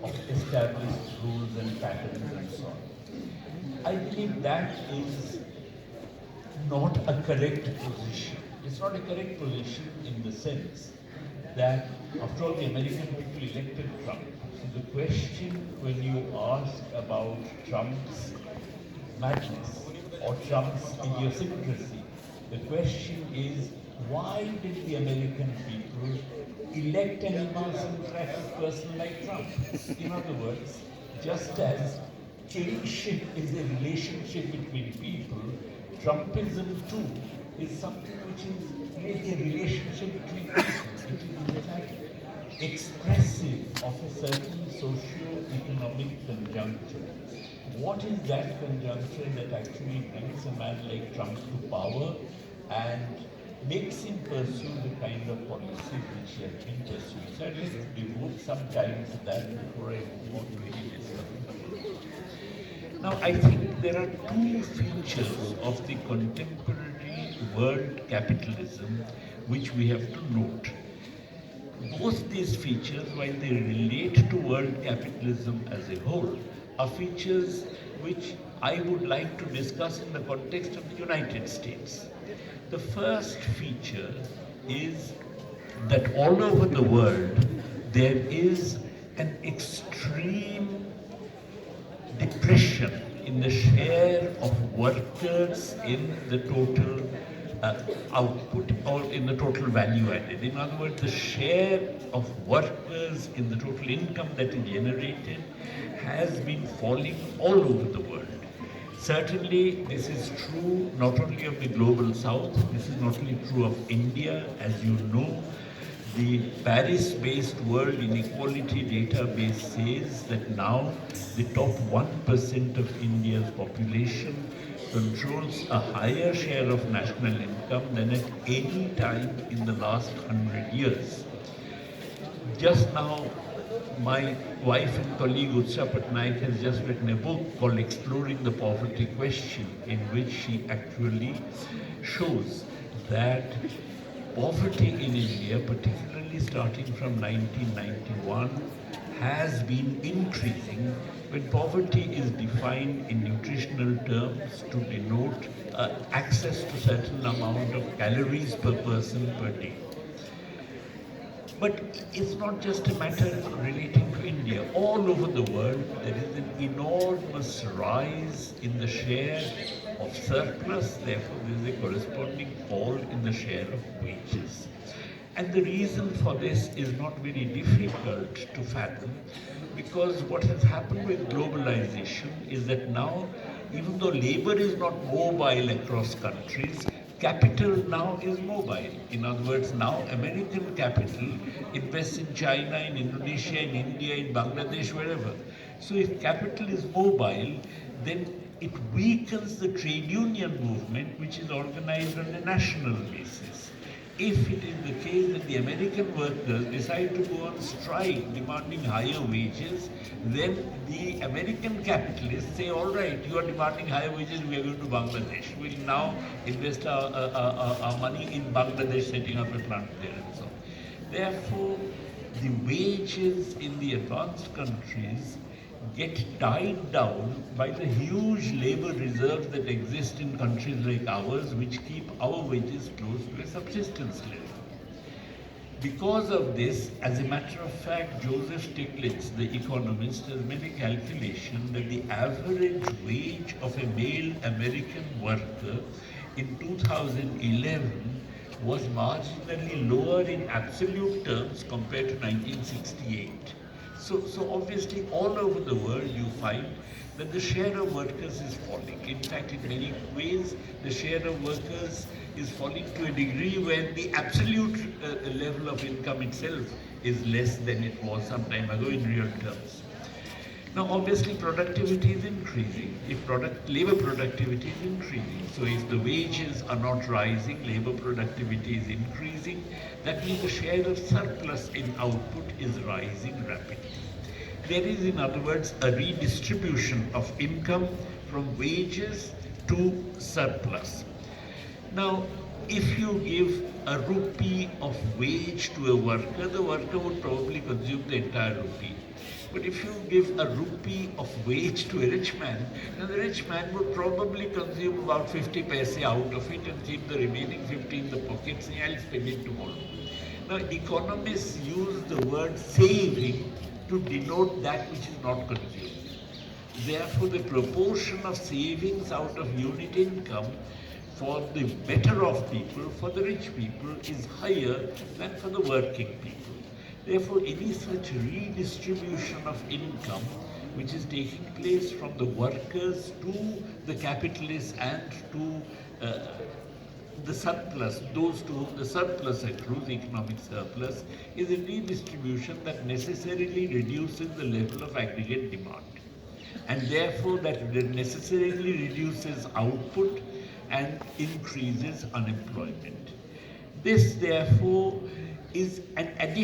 of established rules and patterns and so on. I believe that is not a correct position. It's not a correct position in the sense that, after all, the American people elected Trump. So the question when you ask about Trump's madness or Trump's idiosyncrasy, the question is, why did the American people elect an idiosyncratic person like Trump? In other words, just as kinship is a relationship between people, Trumpism too is something which is really a relationship between people. It is in fact expressive of a certain socio-economic conjuncture. What is that conjuncture that actually brings a man like Trump to power and makes him pursue the kind of policies which he has been pursuing? So I'd like to devote some time to that before I move on to any discussion. Now, I think there are two features of the contemporary world capitalism which we have to note. Both these features, while they relate to world capitalism as a whole, are features which I would like to discuss in the context of the United States. The first feature is that all over the world there is an extreme depression in the share of workers in the total output or in the total value added. In other words, the share of workers in the total income that is generated has been falling all over the world. Certainly, this is true not only of the global south, this is not only true of India. As you know, the Paris-based World Inequality Database says that now the top 1% of India's population controls a higher share of national income than at any time in the last 100 years. Just now, my wife and colleague Utsa Patniak has just written a book called Exploring the Poverty Question, in which she actually shows that poverty in India, particularly starting from 1991, has been increasing when poverty is defined in nutritional terms to denote access to certain amount of calories per person per day. But it's not just a matter relating to India. All over the world, there is an enormous rise in the share of surplus. Therefore, there is a corresponding fall in the share of wages. And the reason for this is not very difficult to fathom, because what has happened with globalization is that now, even though labor is not mobile across countries, capital now is mobile. In other words, now American capital invests in China, in Indonesia, in India, in Bangladesh, wherever. So if capital is mobile, then it weakens the trade union movement, which is organized on a national basis. If it is the case that the American workers decide to go on strike demanding higher wages, then the American capitalists say, all right, you are demanding higher wages, we are going to Bangladesh. We'll now invest our money in Bangladesh, setting up a plant there and so on. Therefore, the wages in the advanced countries get tied down by the huge labor reserves that exist in countries like ours, which keep our wages close to a subsistence level. Because of this, as a matter of fact, Joseph Stiglitz, the economist, has made a calculation that the average wage of a male American worker in 2011 was marginally lower in absolute terms compared to 1968. So obviously all over the world you find that the share of workers is falling. In fact, in many ways, the share of workers is falling to a degree where the absolute level of income itself is less than it was some time ago in real terms. Now, obviously, productivity is increasing. If labor productivity is increasing, so if the wages are not rising, labor productivity is increasing, that means the share of surplus in output is rising rapidly. There is, in other words, a redistribution of income from wages to surplus. Now, if you give a rupee of wage to a worker, the worker would probably consume the entire rupee. But if you give a rupee of wage to a rich man, then the rich man would probably consume about 50 paise out of it and keep the remaining 50 in the pocket, saying, I'll spend it tomorrow. Now, economists use the word saving to denote that which is not consumed. Therefore, the proportion of savings out of unit income for the better off people, for the rich people, is higher than for the working people. Therefore, any such redistribution of income which is taking place from the workers to the capitalists and to the surplus, those to whom the surplus accrues, economic surplus, is a redistribution that necessarily reduces the level of aggregate demand. And therefore that necessarily reduces output and increases unemployment. This therefore is an addition